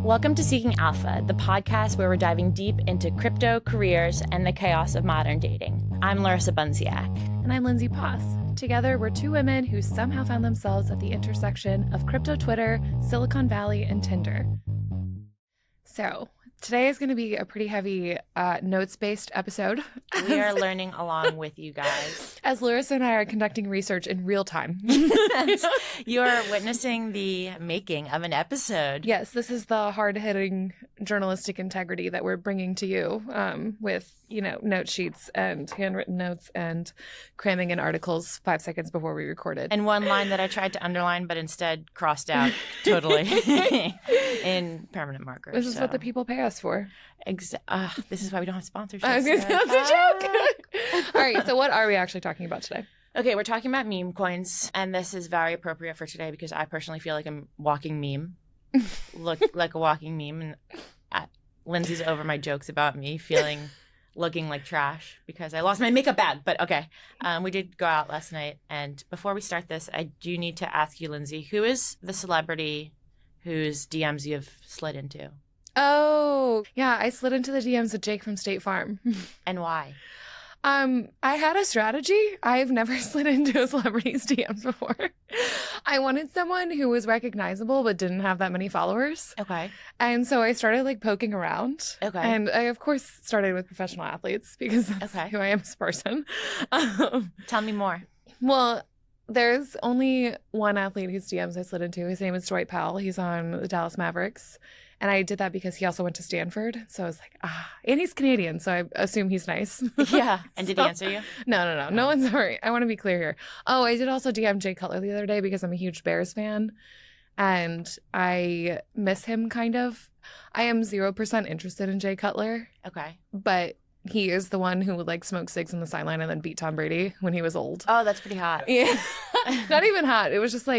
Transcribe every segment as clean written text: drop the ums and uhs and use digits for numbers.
Welcome to Seeking Alpha, the podcast where we're diving deep into crypto, careers, and the chaos of modern dating. I'm Larissa Bunziak. And I'm Lindsay Poss. Together, we're two women who somehow found themselves at the intersection of crypto Twitter, Silicon Valley, and Tinder. So, today is going to be a pretty heavy notes-based episode. We are learning along with you guys. As Larissa and I are conducting research in real time. You're witnessing the making of an episode. Yes, this is the hard-hitting journalistic integrity that we're bringing to you with, note sheets and handwritten notes and cramming in articles 5 seconds before we recorded. And one line that I tried to underline but instead crossed out totally in permanent markers. This is what the people pay us for. This is why we don't have sponsorships. I was gonna say, that's a joke. All right, so what are we actually talking about today? Okay, we're talking about meme coins, and this is very appropriate for today because I personally feel like I'm walking meme. Look like a walking meme, and Lindsay's over my jokes about me looking like trash because I lost my makeup bag. But okay, we did go out last night, and before we start this, I do need to ask you, Lindsay, who is the celebrity whose DMs you have slid into? Oh, yeah, I slid into the DMs of Jake from State Farm. And why? I had a strategy. I've never slid into a celebrity's DMs before. I wanted someone who was recognizable but didn't have that many followers. Okay. And so I started poking around. Okay. And I, of course, started with professional athletes because that's who I am as a person. Tell me more. Well, there's only one athlete whose DMs I slid into. His name is Dwight Powell. He's on the Dallas Mavericks. And I did that because he also went to Stanford. So I was like, and he's Canadian, so I assume he's nice. Yeah. And did he answer you? No. No one's sorry. I want to be clear here. Oh, I did also DM Jay Cutler the other day because I'm a huge Bears fan. And I miss him kind of. I am 0% interested in Jay Cutler. Okay. But he is the one who would smoke cigs on the sideline and then beat Tom Brady when he was old. Oh, that's pretty hot. Yeah. Not even hot. It was just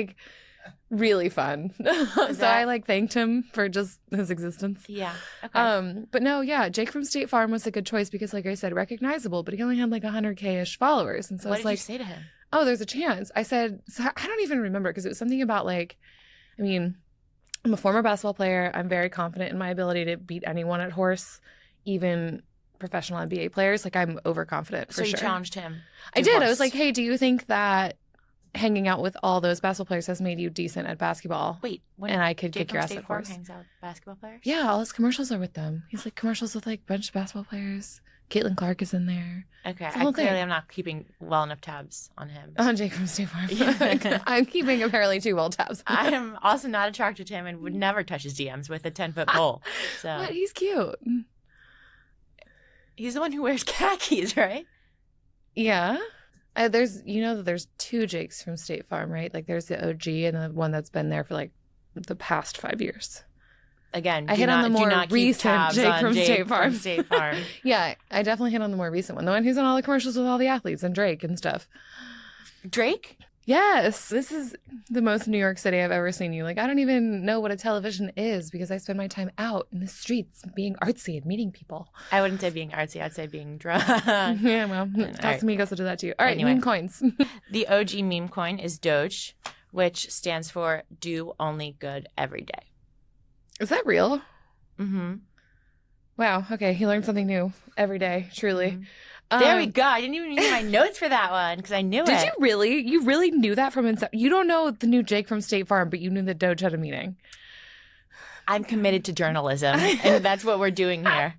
really fun. So I thanked him for just his existence. Yeah. Okay. But no, yeah, Jake from State Farm was a good choice because, like I said, recognizable, but he only had 100K-ish followers. And so what I was did you say to him? Oh, there's a chance. I said, so I don't even remember because it was something about I'm a former basketball player. I'm very confident in my ability to beat anyone at horse, even professional NBA players. I'm overconfident for sure. So you challenged him? I did. Horse. I was like, hey, do you think that hanging out with all those basketball players has made you decent at basketball? Wait, and I could Jake kick your ass at horse. horse. Hangs out with basketball players? Yeah, all his commercials are with them. He's commercials with a bunch of basketball players. Caitlin Clark is in there. Okay, I'm not keeping well enough tabs on him. On Jake from State Farm. I'm keeping apparently too well tabs. I am also not attracted to him and would never touch his DMs with a 10-foot pole. So what? He's cute. He's the one who wears khakis, right? Yeah. There's two Jakes from State Farm, right? There's the OG and the one that's been there for the past 5 years. Again, I hit on the more recent Jake from State Farm. Yeah, I definitely hit on the more recent one. The one who's on all the commercials with all the athletes and Drake and stuff. Drake? Yes. This is the most New York City I've ever seen you. I don't even know what a television is because I spend my time out in the streets being artsy and meeting people. I wouldn't say being artsy. I'd say being drunk. Yeah, well, Casamigos will do that to you. All right, anyway. Meme coins. The OG meme coin is Doge, which stands for do only good every day. Is that real? Mm-hmm. Wow. Okay. He learned something new every day. Truly. Mm-hmm. There we go. I didn't even need my notes for that one because I knew it. Did you really? You really knew that from inside? You don't know the new Jake from State Farm, but you knew that Doge had a meeting. I'm committed to journalism, and that's what we're doing here.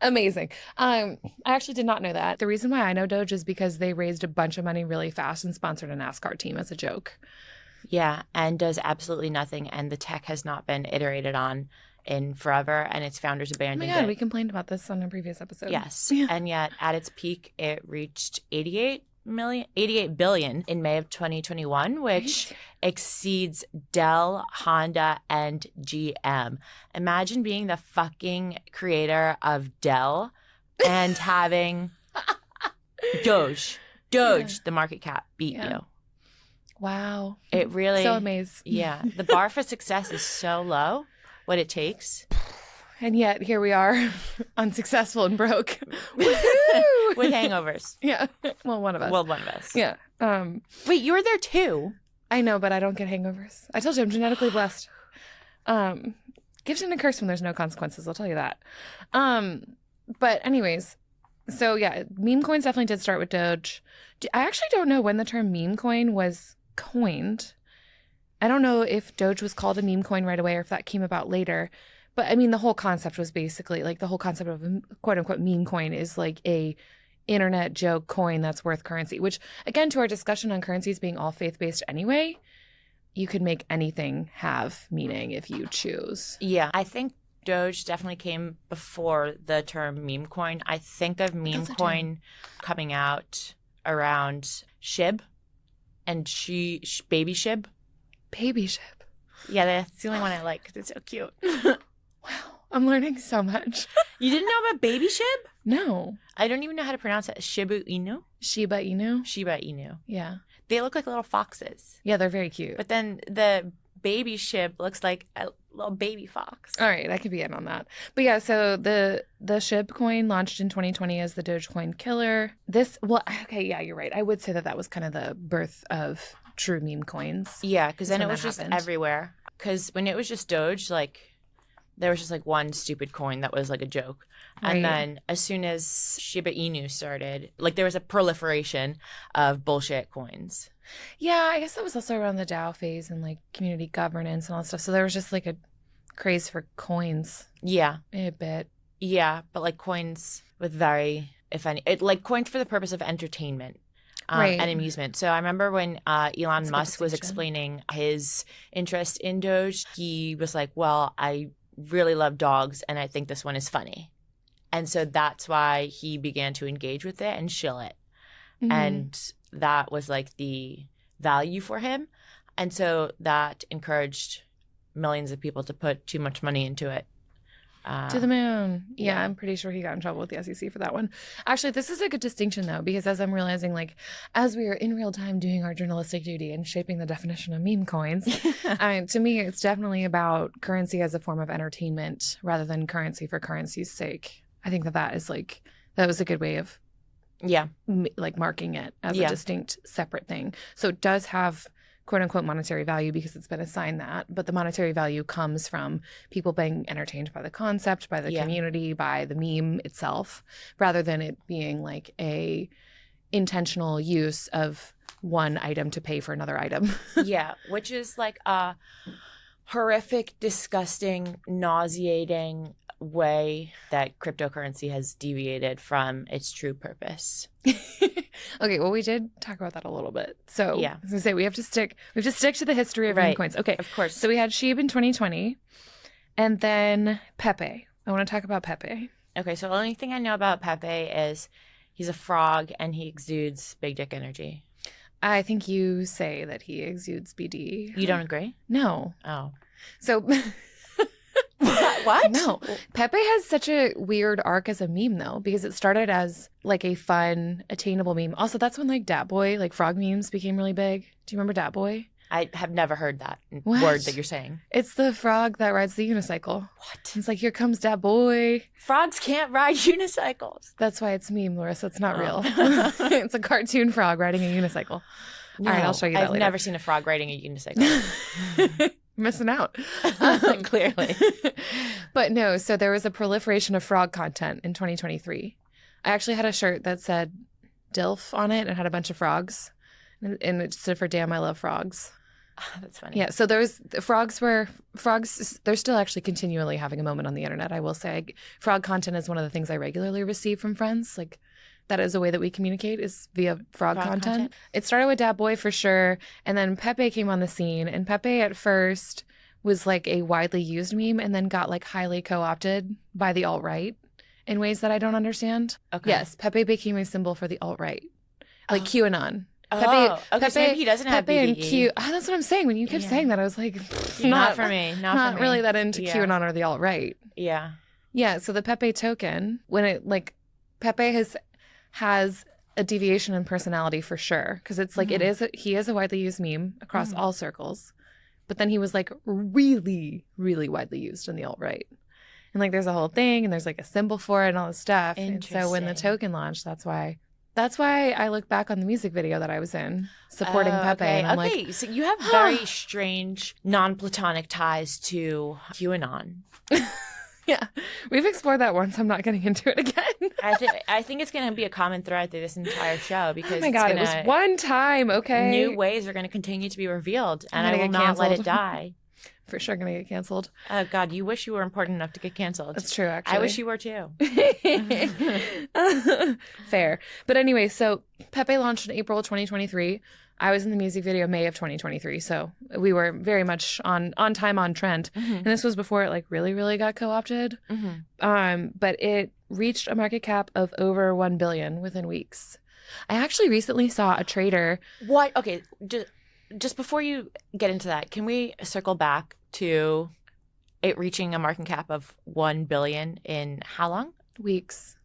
Amazing. I actually did not know that. The reason why I know Doge is because they raised a bunch of money really fast and sponsored a NASCAR team as a joke. Yeah, and does absolutely nothing, and the tech has not been iterated on in forever, and its founders abandoned it. Oh my God, we complained about this on a previous episode. Yes, yeah. And yet at its peak, it reached 88 billion in May of 2021, which exceeds Dell, Honda, and GM. Imagine being the fucking creator of Dell and having Doge, the market cap beat you. Wow. It really... So amazed. Yeah. The bar for success is so low, what it takes. And yet, here we are, unsuccessful and broke. With hangovers. Yeah. Well, one of us. Well, one of us. Yeah. Wait, you were there too? I know, but I don't get hangovers. I told you I'm genetically blessed. Gift and a curse when there's no consequences, I'll tell you that. But anyways, so yeah, meme coins definitely did start with Doge. I actually don't know when the term meme coin was coined. I don't know if Doge was called a meme coin right away or if that came about later. But I mean, the whole concept was basically like the whole concept of a quote unquote meme coin is like a internet joke coin that's worth currency, which again, to our discussion on currencies being all faith-based anyway, you could make anything have meaning if you choose. Yeah, I think Doge definitely came before the term meme coin. I think of meme coin coming out around Shib and Baby Shib. Baby Shib. Yeah, that's the only one I like because it's so cute. Wow, I'm learning so much. You didn't know about Baby Shib? No. I don't even know how to pronounce it. Shiba Inu? Shiba Inu? Shiba Inu. Yeah. They look like little foxes. Yeah, they're very cute. But then the baby Shib looks like a little baby fox. All right, I could be in on that. But yeah, so the Shib coin launched in 2020 as the Dogecoin killer. Yeah, you're right. I would say that was kind of the birth of true meme coins. Yeah, because then it was just everywhere. Because when it was just Doge, like, there was just like one stupid coin that was like a joke. Right. And then as soon as Shiba Inu started, like there was a proliferation of bullshit coins. Yeah, I guess that was also around the DAO phase and like community governance and all that stuff. So there was just like a craze for coins. Yeah. A bit. Yeah, but like coins with like coins for the purpose of entertainment. Right. And amusement. So I remember when Elon Musk was explaining his interest in Doge, he was like, well, I really love dogs and I think this one is funny. And so that's why he began to engage with it and shill it. Mm-hmm. And that was like the value for him. And so that encouraged millions of people to put too much money into it. To the moon. Yeah, I'm pretty sure he got in trouble with the SEC for that one. Actually, this is a good distinction, though, because as I'm realizing, like, as we are in real time doing our journalistic duty and shaping the definition of meme coins, to me, it's definitely about currency as a form of entertainment rather than currency for currency's sake. I think that was a good way of like marking it as a distinct separate thing. So it does have quote unquote monetary value because it's been assigned that, but the monetary value comes from people being entertained by the concept, by the community, by the meme itself, rather than it being like a intentional use of one item to pay for another item. Yeah, which is like a horrific, disgusting, nauseating way that cryptocurrency has deviated from its true purpose. Okay, well, we did talk about that a little bit. So yeah, I was gonna say we have to stick to the history of meme coins. Okay, of course. So we had Sheeb in 2020, and then Pepe. I want to talk about Pepe. Okay, so the only thing I know about Pepe is he's a frog and he exudes big dick energy. I think you say that he exudes BD. You don't agree? No. Oh. So. What? No. Pepe has such a weird arc as a meme, though, because it started as like a fun, attainable meme. Also, that's when like Dat Boy, like frog memes became really big. Do you remember Dat Boy? I have never heard that word that you're saying. It's the frog that rides the unicycle. What? It's like, here comes Dat Boy. Frogs can't ride unicycles. That's why it's meme, Larissa. It's not real. It's a cartoon frog riding a unicycle. No, all right, I'll show you that later. I've never seen a frog riding a unicycle. Missing out. Clearly. But no, so there was a proliferation of frog content in 2023. I actually had a shirt that said DILF on it and had a bunch of frogs. And it stood for Damn, I Love Frogs. Oh, that's funny. Yeah, so frogs, they're still actually continually having a moment on the internet, I will say. Frog content is one of the things I regularly receive from friends. Like, that is a way that we communicate, is via frog content. It started with Dat Boy for sure, and then Pepe came on the scene. And Pepe at first was like a widely used meme and then got like highly co-opted by the alt-right in ways that I don't understand. Okay. Yes, Pepe became a symbol for the alt-right, like QAnon. Pepe, okay, so maybe he doesn't have Pepe BDE. And Q. Oh, that's what I'm saying. When you kept saying that, I was like, not for me. Not for me. Really that into QAnon or the alt-right. Yeah. Yeah, so the Pepe token, when it like Pepe has a deviation in personality for sure, because it's like he is a widely used meme across all circles, but then he was like really, really widely used in the alt-right. And like there's a whole thing and there's like a symbol for it and all this stuff. And so when the token launched, that's why That's why I look back on the music video that I was in supporting Pepe. Okay. And I'm okay. So you have very strange non-platonic ties to QAnon. yeah, we've explored that once. I'm not getting into it again. I think it's going to be a common thread through this entire show because Oh my God, it was one time, okay? New ways are going to continue to be revealed, and I will not let it die. For sure going to get canceled. Oh, God, you wish you were important enough to get canceled. That's true, actually. I wish you were, too. Fair. But anyway, so Pepe launched in April 2023. I was in the music video May of 2023, so we were very much on time, on trend. Mm-hmm. And this was before it like really got co-opted. Mm-hmm. But it reached a market cap of over 1 billion within weeks. I actually recently saw a trader. What? Okay, just before you get into that, can we circle back to it reaching a market cap of 1 billion in how long? Weeks.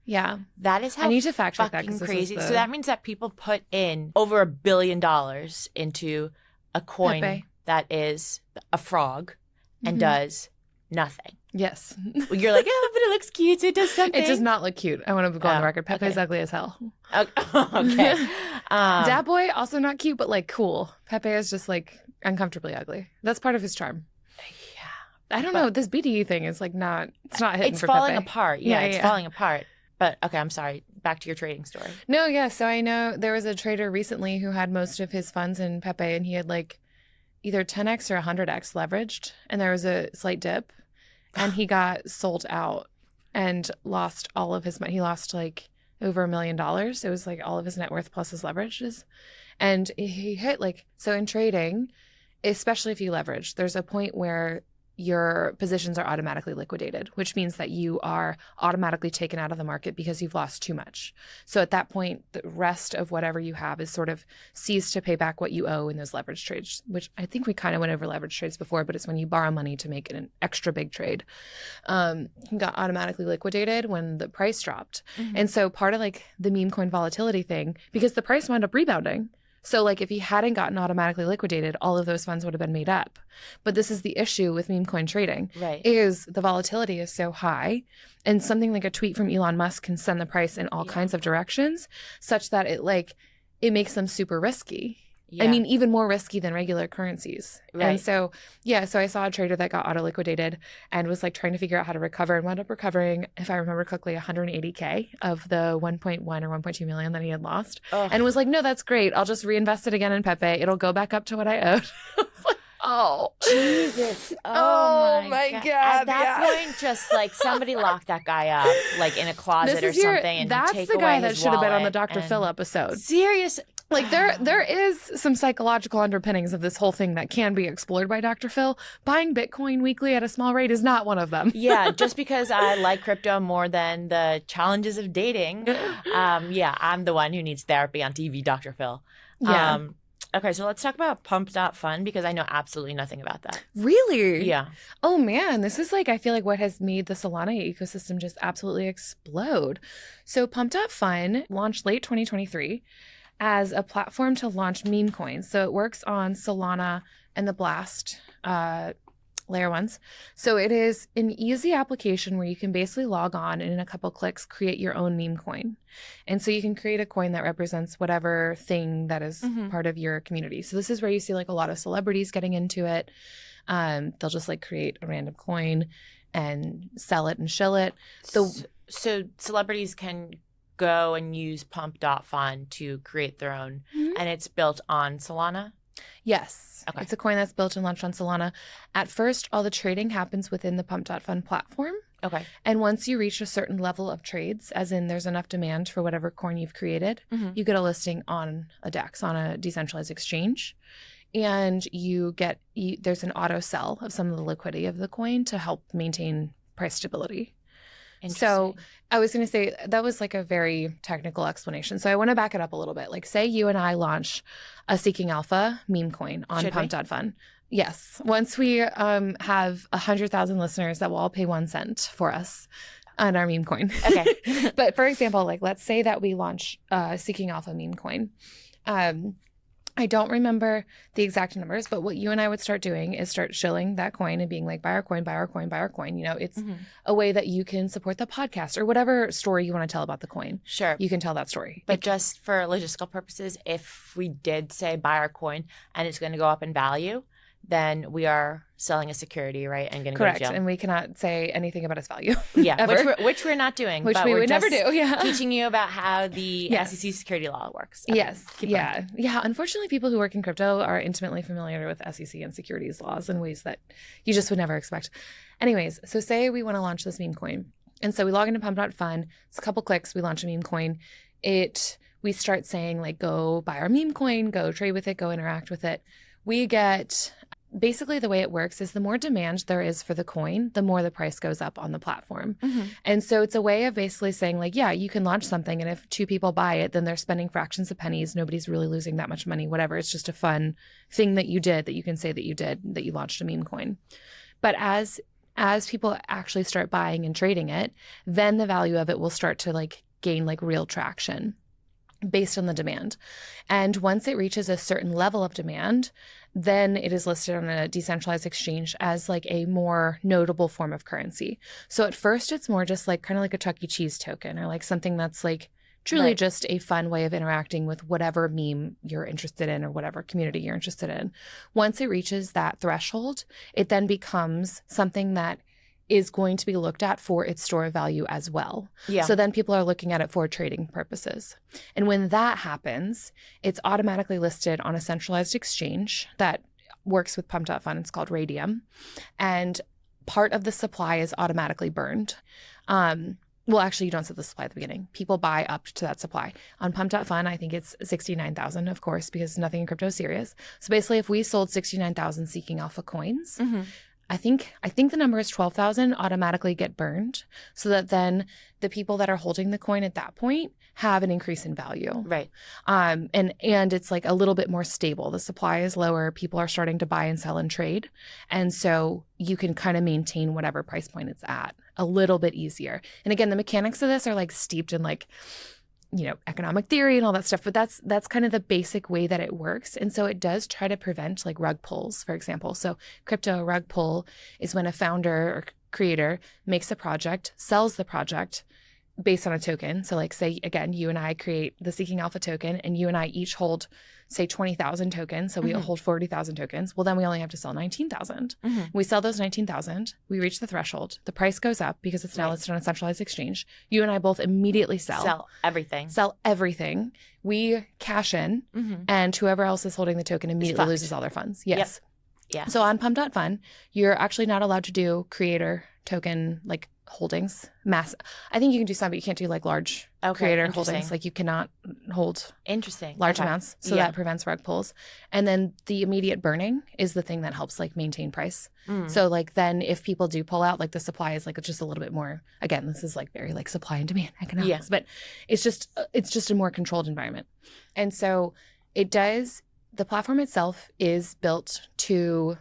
Yeah. That is how I need to fact check that fucking because crazy. So that means that people put in over $1 billion into a coin Pepe. that is a frog and does nothing. Yes. You're like, oh, but it looks cute, so it does something. It does not look cute. I want to go on the record. Pepe's okay. ugly as hell. Okay. Dad Boy, also not cute, but like cool. Pepe is just like uncomfortably ugly. That's part of his charm. Yeah. I don't know. This BDE thing is like not, it's not hitting It's for falling Pepe. apart. Yeah, it's falling apart. But okay, I'm sorry. Back to your trading story. No, yeah. So I know there was a trader recently who had most of his funds in Pepe and he had like either 10x or 100x leveraged. And there was a slight dip and he got sold out and lost all of his money. He lost like over $1 million. It was like all of his net worth plus his leverages. And he hit like, so in trading, especially if you leverage, there's a point where your positions are automatically liquidated, which means that you are automatically taken out of the market because you've lost too much. So at that point, the rest of whatever you have is sort of ceased to pay back what you owe in those leverage trades, which I think we kind of went over leverage trades before, but it's when you borrow money to make an extra big trade. Got automatically liquidated when the price dropped. Mm-hmm. And so part of like the meme coin volatility thing, because the price wound up rebounding. So like if he hadn't gotten automatically liquidated, all of those funds would have been made up. But this is the issue with meme coin trading, right? Is the volatility is so high and something like a tweet from Elon Musk can send the price in all kinds of directions such that it makes them super risky. Yeah. I mean, even more risky than regular currencies. Right. And so, so I saw a trader that got auto liquidated and was like trying to figure out how to recover and wound up recovering, if I remember correctly, 180K of the 1.1 or 1.2 million that he had lost. Ugh. And was like, no, that's great. I'll just reinvest it again in Pepe. It'll go back up to what I owed. I was like, oh, Jesus. Oh my God. At that point, just like somebody locked that guy up like in a closet or something and that's take the away guy that his should have been on the wallet Dr. Phil episode. Serious. Like there is some psychological underpinnings of this whole thing that can be explored by Dr. Phil. Buying Bitcoin weekly at a small rate is not one of them. Yeah, just because I like crypto more than the challenges of dating. I'm the one who needs therapy on TV, Dr. Phil. Yeah. Okay, so let's talk about Pump.Fun because I know absolutely nothing about that. Really? Yeah. Oh man, this is like, I feel like what has made the Solana ecosystem just absolutely explode. So Pump.Fun launched late 2023 as a platform to launch meme coins. So it works on Solana and the Blast layer ones. So it is an easy application where you can basically log on and in a couple clicks create your own meme coin. And so you can create a coin that represents whatever thing that is part of your community. So this is where you see like a lot of celebrities getting into it. They'll just like create a random coin and sell it and shill it. So celebrities can go and use Pump.Fun to create their own, and it's built on Solana? Yes. Okay. It's a coin that's built and launched on Solana. At first, all the trading happens within the Pump.Fun platform. Okay. And once you reach a certain level of trades, as in there's enough demand for whatever coin you've created, you get a listing on a DEX, on a decentralized exchange. And there's an auto sell of some of the liquidity of the coin to help maintain price stability. So I was going to say that was like a very technical explanation. So I want to back it up a little bit. Like say you and I launch a Seeking Alpha meme coin on Pump.Fun. Yes. Once we have 100,000 listeners that will all pay 1 cent for us on our meme coin. Okay. But for example, like let's say that we launch Seeking Alpha meme coin. I don't remember the exact numbers, but what you and I would start doing is start shilling that coin and being like, buy our coin, buy our coin, buy our coin. You know, it's a way that you can support the podcast or whatever story you want to tell about the coin. Sure. You can tell that story. But just for logistical purposes, if we did say buy our coin and it's going to go up in value, then we are selling a security, right? And going to go to jail. And we cannot say anything about its value. Yeah, which we're not doing. Which we would never do. Yeah. Teaching you about how the SEC security law works. Okay, yes. Yeah. Going. Yeah. Unfortunately, people who work in crypto are intimately familiar with SEC and securities laws in ways that you just would never expect. Anyways, so say we want to launch this meme coin. And so we log into pump.fun. It's a couple clicks. We launch a meme coin. We start saying like, go buy our meme coin, go trade with it, go interact with it. We get... Basically, the way it works is the more demand there is for the coin, the more the price goes up on the platform. And so it's a way of basically saying like, yeah, you can launch something. And if 2 people buy it, then they're spending fractions of pennies. Nobody's really losing that much money, whatever. It's just a fun thing that you did that you can say that you did, that you launched a meme coin. But as people actually start buying and trading it, then the value of it will start to like gain like real traction based on the demand. And once it reaches a certain level of demand, then it is listed on a decentralized exchange as like a more notable form of currency. So at first it's more just like kind of like a Chuck E. Cheese token or like something that's like truly just a fun way of interacting with whatever meme you're interested in or whatever community you're interested in. Once it reaches that threshold, it then becomes something that is going to be looked at for its store of value as well. Yeah. So then people are looking at it for trading purposes. And when that happens, it's automatically listed on a centralized exchange that works with Pump.fun. It's called Radium. And part of the supply is automatically burned. Well, actually, you don't set the supply at the beginning. People buy up to that supply. On Pump.fun, I think it's 69,000, of course, because nothing in crypto is serious. So basically, if we sold 69,000 Seeking Alpha coins, I think the number is 12,000 automatically get burned so that then the people that are holding the coin at that point have an increase in value. Right. And it's like a little bit more stable. The supply is lower. People are starting to buy and sell and trade. And so you can kind of maintain whatever price point it's at a little bit easier. And again, the mechanics of this are like steeped in like, you know, economic theory and all that stuff, but that's kind of the basic way that it works. And so it does try to prevent like rug pulls, for example. So crypto rug pull is when a founder or creator makes a project, sells the project based on a token. So like say, again, you and I create the Seeking Alpha token and you and I each hold, say 20,000 tokens. So we hold 40,000 tokens. Well, then we only have to sell 19,000. We sell those 19,000. We reach the threshold. The price goes up because it's now listed on a centralized exchange. You and I both immediately sell everything. We cash in and whoever else is holding the token immediately loses all their funds. Yes. Yep. Yeah. So on Pump.fun, you're actually not allowed to do creator token like holdings. I think you can do some, but you can't do like large creator holdings. Like you cannot hold large amounts. So that prevents rug pulls. And then the immediate burning is the thing that helps like maintain price. So like then if people do pull out, like the supply is like just a little bit more, again, this is like very like supply and demand economics, but it's just a more controlled environment. And so the platform itself is built to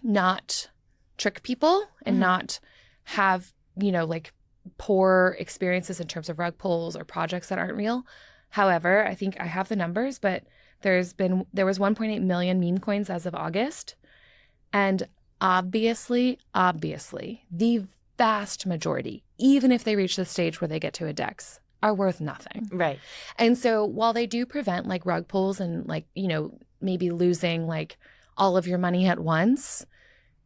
not trick people and not have, you know, like poor experiences in terms of rug pulls or projects that aren't real. However, I think I have the numbers, but there was 1.8 million meme coins as of August. And obviously, the vast majority, even if they reach the stage where they get to a DEX, are worth nothing. Right. And so while they do prevent like rug pulls and like, you know, maybe losing like all of your money at once,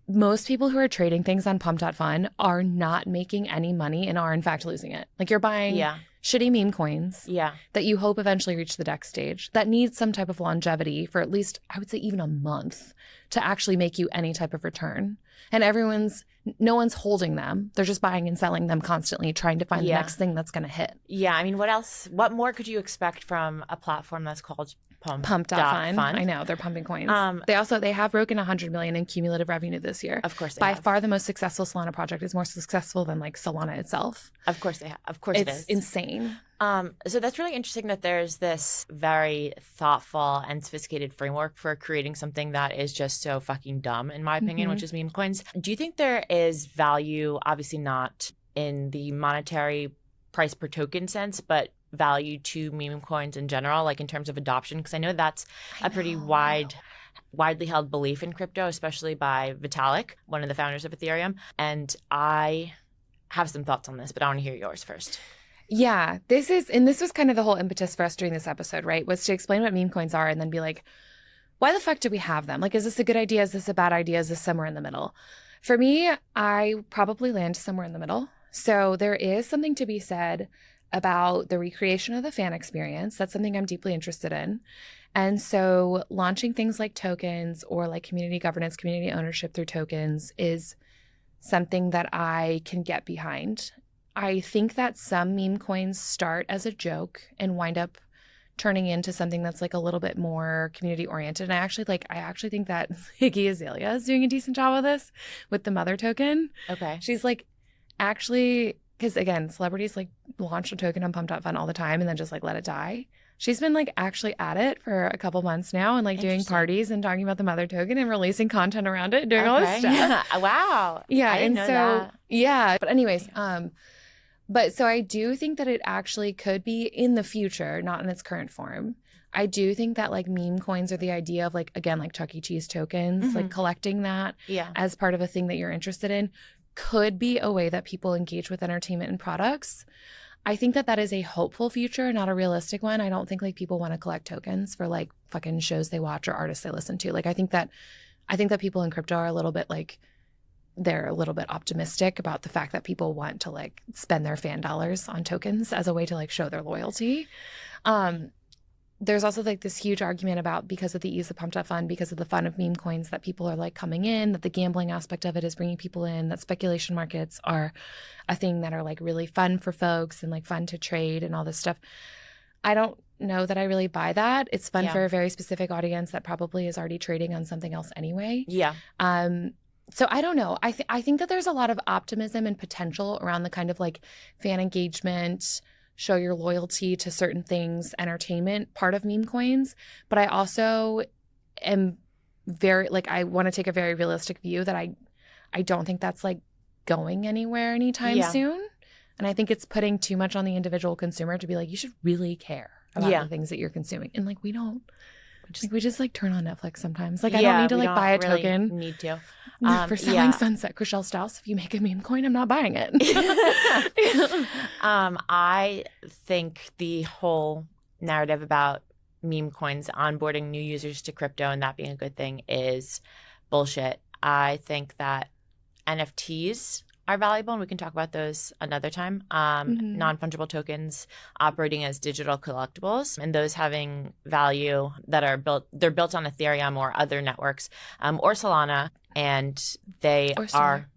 most people who are trading things on Pump.fun are not making any money and are in fact losing it. Like you're buying shitty meme coins that you hope eventually reach the DEX stage that need some type of longevity for at least, I would say even a month to actually make you any type of return. And no one's holding them. They're just buying and selling them constantly, trying to find the next thing that's going to hit. Yeah. I mean, what more could you expect from a platform that's called Pump.fun? I know. They're pumping coins. They have broken 100 million in cumulative revenue this year. Of course they have. By far the most successful Solana project is more successful than like Solana itself. Of course they have. Of course it is. It's insane. So that's really interesting that there's this very thoughtful and sophisticated framework for creating something that is just so fucking dumb, in my opinion, which is meme coins. Do you think there is value, obviously not in the monetary price per token sense, but value to meme coins in general, like in terms of adoption? Because I know that's a pretty widely held belief in crypto, especially by Vitalik, one of the founders of Ethereum. And I have some thoughts on this, but I want to hear yours first. Yeah, this was kind of the whole impetus for us doing this episode, right? Was to explain what meme coins are and then be like, why the fuck do we have them? Like, is this a good idea? Is this a bad idea? Is this somewhere in the middle? For me, I probably land somewhere in the middle. So there is something to be said about the recreation of the fan experience. That's something I'm deeply interested in. And so launching things like tokens or like community governance, community ownership through tokens is something that I can get behind. I think that some meme coins start as a joke and wind up turning into something that's like a little bit more community oriented. And I actually think that Iggy Azalea is doing a decent job of this with the mother token. Okay. She's like actually, because again, celebrities like launch a token on Pump.Fun all the time and then just like let it die. She's been like actually at it for a couple months now and like doing parties and talking about the mother token and releasing content around it and doing all this stuff. Yeah. Wow. Yeah. I didn't know that. Yeah. But anyways, but so I do think that it actually could be in the future, not in its current form. I do think that like meme coins are the idea of like, again, like Chuck E. Cheese tokens, like collecting that as part of a thing that you're interested in could be a way that people engage with entertainment and products. I think that is a hopeful future, not a realistic one. I don't think like people want to collect tokens for like fucking shows they watch or artists they listen to. Like I think that people in crypto are a little bit like, they're a little bit optimistic about the fact that people want to like spend their fan dollars on tokens as a way to like show their loyalty. There's also like this huge argument about, because of the ease of Pump.Fun, because of the fun of meme coins, that people are like coming in, that the gambling aspect of it is bringing people in, that speculation markets are a thing that are like really fun for folks and like fun to trade and all this stuff. I don't know that I really buy that. It's fun for a very specific audience that probably is already trading on something else anyway. Yeah. So I don't know. I think that there's a lot of optimism and potential around the kind of like fan engagement, show your loyalty to certain things, entertainment part of meme coins. But I also am very like, I want to take a very realistic view that I don't think that's like going anywhere anytime soon. And I think it's putting too much on the individual consumer to be like, you should really care about the things that you're consuming. And like, we don't. We just like turn on Netflix sometimes. Like I don't need to like buy a token. Need to for selling Sunset Chriselle Strauss. If you make a meme coin, I'm not buying it. I think the whole narrative about meme coins onboarding new users to crypto and that being a good thing is bullshit. I think that NFTs are valuable, and we can talk about those another time. Non-fungible tokens operating as digital collectibles, and those having value that are built on Ethereum or other networks, or Solana, and they are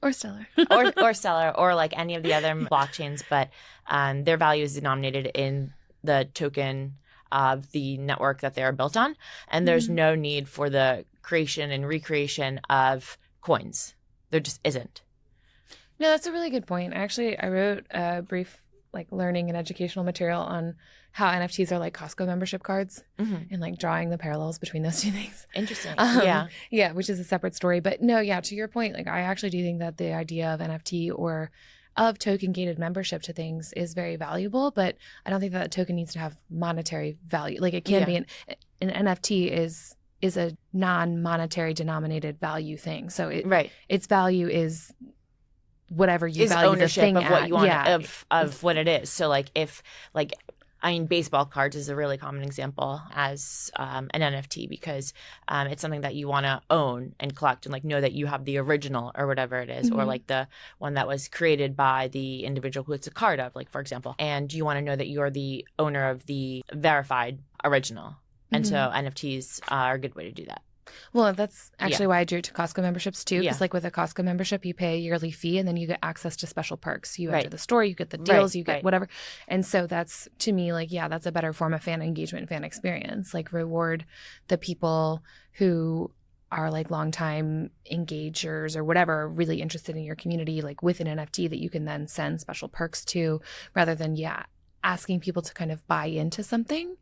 or Stellar or Stellar or like any of the other blockchains, but their value is denominated in the token of the network that they are built on, and there's no need for the creation and recreation of coins. There just isn't. No, that's a really good point. Actually, I wrote a brief like learning and educational material on how NFTs are like Costco membership cards and like drawing the parallels between those two things. Interesting. Yeah, which is a separate story. But no, yeah, to your point, like I actually do think that the idea of NFT or of token gated membership to things is very valuable, but I don't think that token needs to have monetary value. Like it can be an NFT is a non-monetary denominated value thing. So its value is whatever you value ownership the thing of what at. you want of what it is. So like if like I mean baseball cards is a really common example as an NFT because it's something that you want to own and collect and like know that you have the original or whatever it is or like the one that was created by the individual who it's a card of, like for example, and you want to know that you're the owner of the verified original. And so NFTs are a good way to do that. Well, that's actually why I drew it to Costco memberships too. Because like with a Costco membership, you pay a yearly fee and then you get access to special perks. You enter the store, you get the deals, you get whatever. And so that's, to me, like, that's a better form of fan engagement, fan experience. Like reward the people who are like longtime engagers or whatever, really interested in your community, like with an NFT that you can then send special perks to, rather than asking people to kind of buy into something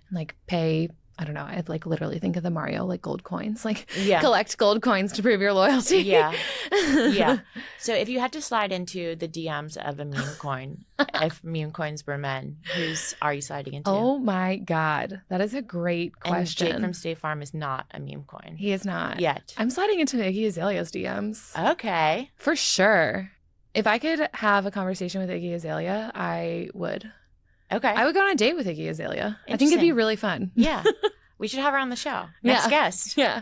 and like pay I don't know. I'd like literally think of the Mario like gold coins, like Yeah. collect gold coins to prove your loyalty. Yeah. Yeah. So if you had to slide into the DMs of a meme coin, if meme coins were men, whose are you sliding into? Oh my God. That is a great question. And Jake from State Farm is not a meme coin. He is not. Yet. I'm sliding into Iggy Azalea's DMs. Okay. For sure. If I could have a conversation with Iggy Azalea, I would. Okay. I would go on a date with Iggy Azalea. I think it'd be Interesting. really fun. Yeah. We should have her on the show. Next guest. Yeah.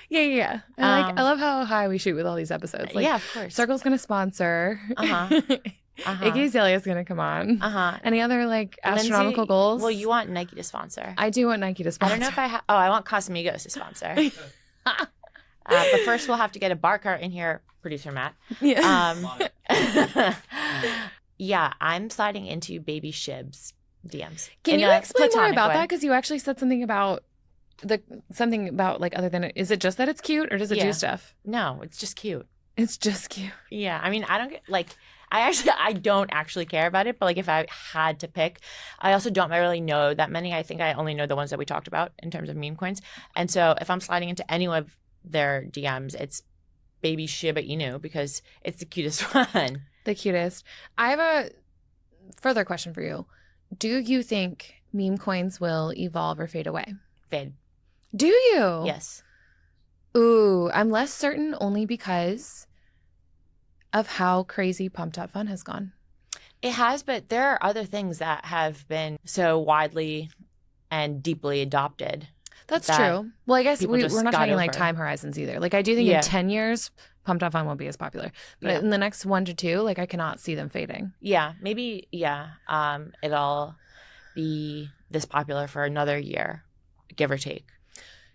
Yeah. I love how high we shoot with all these episodes. Like, yeah, of course. Circle's going to sponsor. Uh-huh. Iggy Azalea's going to come on. Any other like astronomical Lindsay, goals? Well, you want Nike to sponsor. I do want Nike to sponsor. I don't know if I have. Oh, I want Casamigos to sponsor. But first, we'll have to get a bar cart in here, producer Matt. Yeah. Yeah, I'm sliding into Baby Shib's DMs. Can you explain more platonic about way. that? Because you actually said something about like other than is it just that it's cute or does it do stuff? No, it's just cute. It's just cute. Yeah, I mean, I don't get like. I don't actually care about it, but like if I had to pick, I also don't really know that many. I think I only know the ones that we talked about in terms of meme coins. And so if I'm sliding into any of their DMs, it's Baby Shiba Inu because it's the cutest one. The cutest. I have a further question for you. Do you think meme coins will evolve or fade away? Fade. Do you? Yes. Ooh, I'm less certain only because of how crazy Pumped Up Fun has gone. It has, but there are other things that have been so widely and deeply adopted. That's true. Well, I guess we're not talking like over. time horizons either. Like I do think in 10 years, Pumped Up Fun won't be as popular. But in the next 1 to 2, like I cannot see them fading. Yeah, maybe, it'll be this popular for another year, give or take.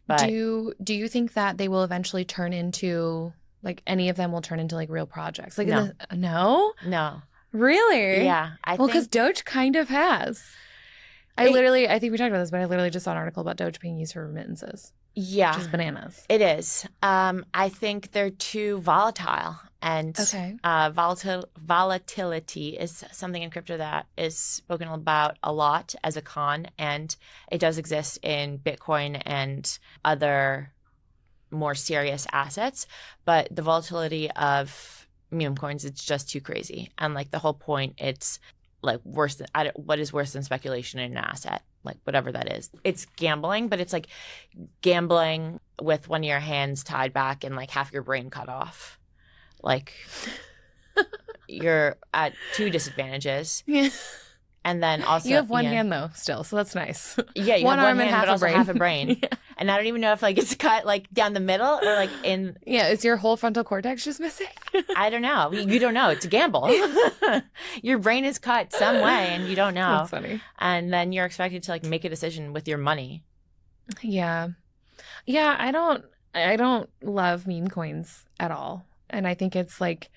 But do you think that they will eventually turn into, like any of them will turn into like real projects? Like No. No? Really? Yeah. Because Doge kind of has. I think we talked about this, but I literally just saw an article about Doge being used for remittances. Yeah. Which is bananas. It is. I think they're too volatile. And volatility is something in crypto that is spoken about a lot as a con. And it does exist in Bitcoin and other more serious assets. But the volatility of meme coins, it's just too crazy. And like the whole point, it's like what is worse than speculation in an asset? Like whatever that is. It's gambling, but it's like gambling with one of your hands tied back and like half your brain cut off. Like you're at two disadvantages. Yeah. And then also you have one hand though still, so that's nice. Yeah, you one have arm one hand, and half but a also brain. half a brain. Yeah. And I don't even know if like it's cut like down the middle or like in. Yeah, is your whole frontal cortex just missing? I don't know. You don't know. It's a gamble. Your brain is cut some way, and you don't know. That's funny. And then you're expected to like make a decision with your money. Yeah, I don't love meme coins at all, and I think it's like,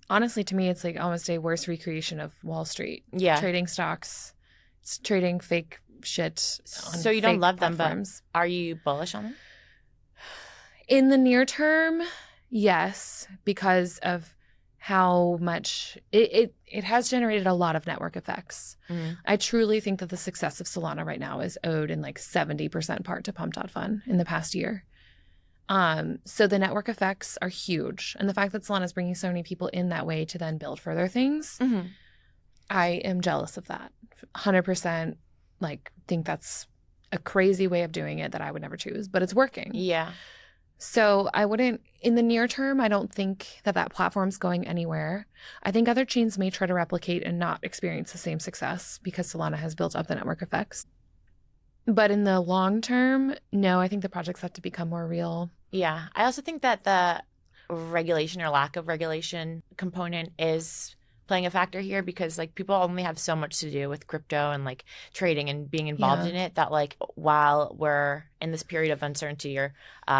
honestly, to me, it's like almost a worse recreation of Wall Street. Yeah, trading stocks, it's trading fake shit. So you don't love platforms. them, but are you bullish on them? In the near term, yes, because of how much it has generated a lot of network effects. Mm-hmm. I truly think that the success of Solana right now is owed in like 70% part to Pump.Fun in the past year. So the network effects are huge. And the fact that Solana is bringing so many people in that way to then build further things, Mm-hmm. I am jealous of that. 100% like think that's a crazy way of doing it that I would never choose, but it's working. Yeah. So I wouldn't, in the near term, I don't think that platform's going anywhere. I think other chains may try to replicate and not experience the same success because Solana has built up the network effects. But in the long term, no, I think the projects have to become more real. Yeah. I also think that the regulation or lack of regulation component is playing a factor here because like people only have so much to do with crypto and like trading and being involved in it that like while we're in this period of uncertainty or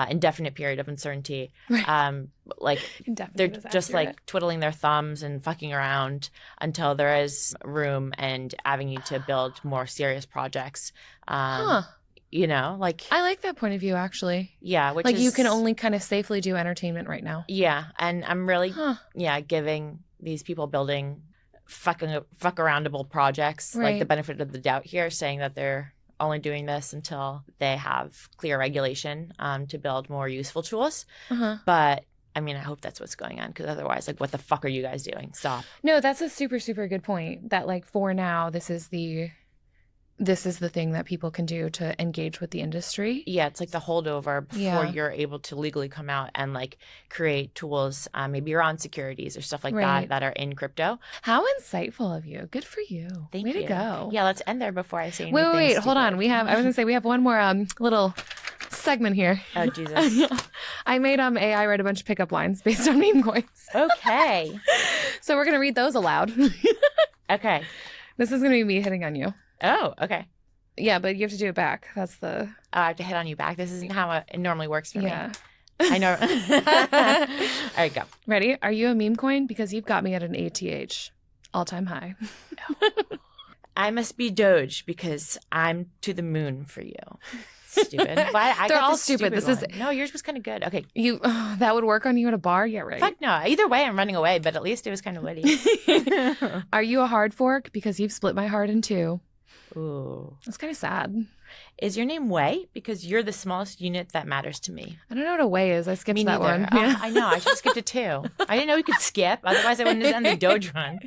indefinite period of uncertainty, like they're just like twiddling their thumbs and fucking around until there is room and avenue to build more serious projects. You know, like I like that point of view actually. Yeah, which like is, you can only kind of safely do entertainment right now. Yeah, and I'm really giving these people building fuck aroundable projects like the benefit of the doubt here, saying that they're only doing this until they have clear regulation to build more useful tools. But I mean, I hope that's what's going on, because otherwise, like, what the fuck are you guys doing? Stop. No, that's a super, super good point. That, like, for now, this is the thing that people can do to engage with the industry. Yeah, it's like the holdover before Yeah. you're able to legally come out and like create tools, maybe around securities or stuff like Right. that are in crypto. How insightful of you. Good for you. Thank Way you. to go. Yeah, let's end there before I say anything. Wait, hold on. stupid. I was going to say, we have one more little segment here. Oh, Jesus. I made AI write a bunch of pickup lines based on meme coins. Okay. So we're going to read those aloud. Okay. This is going to be me hitting on you. Oh, okay. Yeah, but you have to do it back. That's the... I have to hit on you back. This isn't how it normally works for Yeah. me. I know. All right, go. Ready? Are you a meme coin? Because you've got me at an ATH. All-time high. I must be Doge because I'm to the moon for you. Stupid. Why? I They're got all the stupid. This one. is- No, yours was kind of good. Okay. That would work on you at a bar? Yeah, right. Fuck no. Either way, I'm running away, but at least it was kind of witty. Are you a hard fork? Because you've split my heart in two. Ooh. That's kind of sad. Is your name Way? Because you're the smallest unit that matters to me. I don't know what a way is. I skipped Me that neither. one. Oh, Yeah. I know. I should have skipped it too. I didn't know we could skip. Otherwise, I wouldn't have done the Doge run.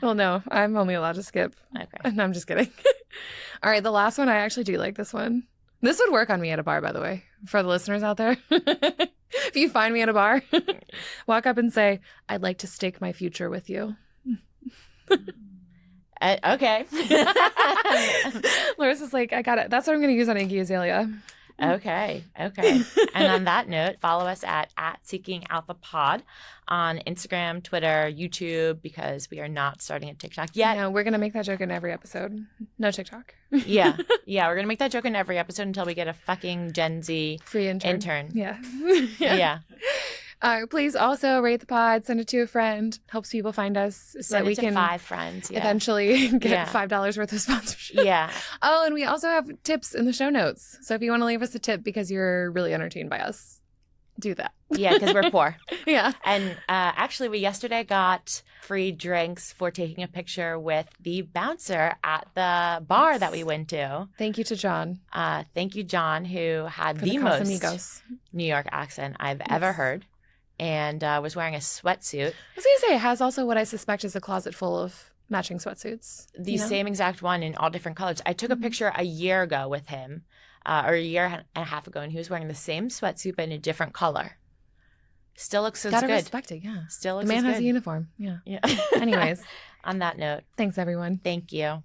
Well, no, I'm only allowed to skip. Okay. No, I'm just kidding. All right, the last one, I actually do like this one. This would work on me at a bar, by the way, for the listeners out there. If you find me at a bar, walk up and say, I'd like to stake my future with you. Okay. Larissa's like, I got it. That's what I'm going to use on Iggy Azalea. Okay. And on that note, follow us at Seeking Alpha Pod on Instagram, Twitter, YouTube, because we are not starting a TikTok yet. No, we're going to make that joke in every episode. No TikTok. Yeah. We're going to make that joke in every episode until we get a fucking Gen Z Free intern. Yeah. Yeah. Please also rate the pod, send it to a friend. Helps people find us so Send that we it to can 5 friends. Yeah. eventually get Yeah. $5 worth of sponsorship. Yeah. Oh, and we also have tips in the show notes. So if you want to leave us a tip because you're really entertained by us, do that. Yeah, because we're poor. Yeah. And actually, we yesterday got free drinks for taking a picture with the bouncer at the bar that we went to. Thank you to John Thank you, John, who had for the the most Casamigos. New York accent I've ever heard, and was wearing a sweatsuit. I was going to say, it has also what I suspect is a closet full of matching sweatsuits. The you know? same exact one in all different colors. I took a picture a year ago with him, or a year and a half ago, and he was wearing the same sweatsuit but in a different color. Still looks as Gotta good. respect it, yeah. Still The looks man as has good. a uniform, yeah. Yeah. Anyways, On that note, thanks everyone. thank you.